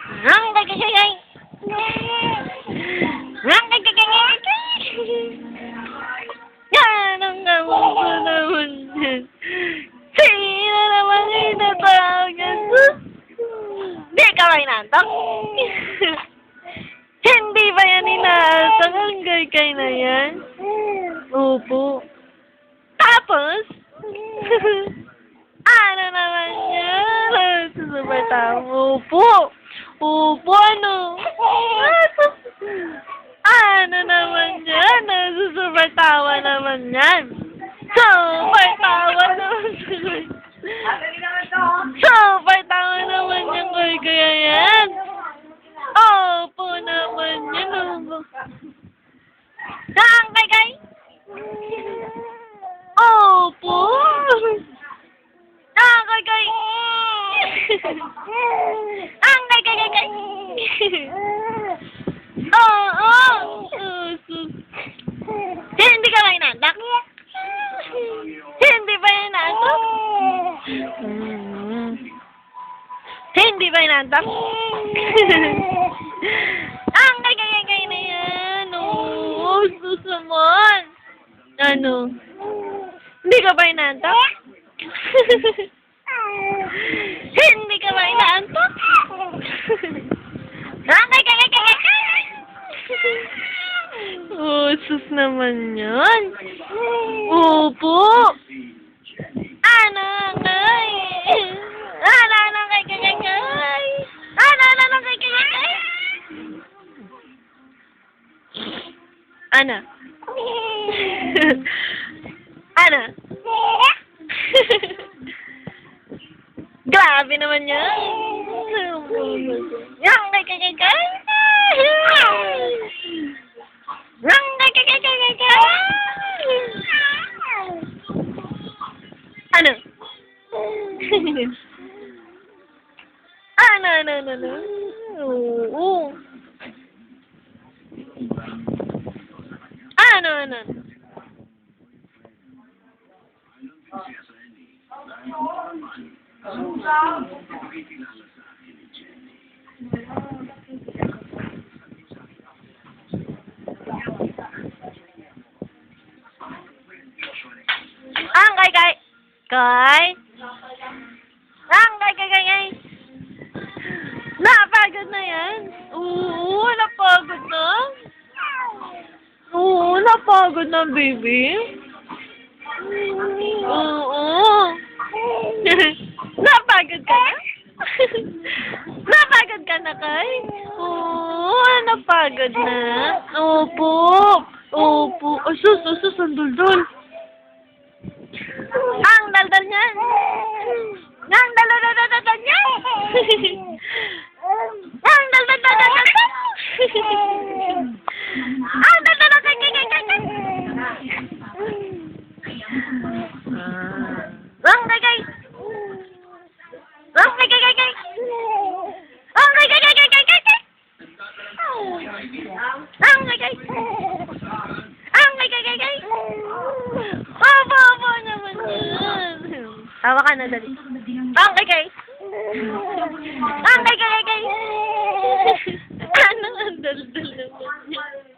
Ang gagagagay! Ang gagagagay! Yan ang gamon ko naman yan. Sino naman inatawagan? Di ka ba inaantok? Hindi ba yan inaantok? Ang gagay na yan? Opo. Tapos? Ano naman yan? Susubay tao. Opo. Opo, ano? Ano naman yan? Susubay tawa naman yan. Super tawa naman. Super tawa naman yan. Kaya yan. Opo naman yan. Ang kay. Opo. Ang kay. Ang kay. Oo. Hindi ka ba inaantok? Hindi ba inaantok? Hindi ba inaantok? Ang kay na yan. Oo, susamon. Ano? Hindi ka ba inaantok? Hindi ka ba inaantok? Ang kay. Oh, sus naman yan. Opo. Ano kay? Ano kay? Ano kay? Ano? Ano? Grabe naman yan. Yang kay. Ano? Ano? Oo. Ano? Ang kay. Ang kay. Napagod na yan. Oo, napagod na. Oo, napagod na, baby. Oo. Napagod ka na? Napagod ka na, Kay? Oo, napagod na. Opo. Sus, ang duldul. Ang daldal niyan. Ang daldal niyan. Ang daldal. Ang daldal kay. Ang kay. Opo naman yan. Tawa ka na, dali. Ang kay. Ang kay. Ano ang daldal naman yan?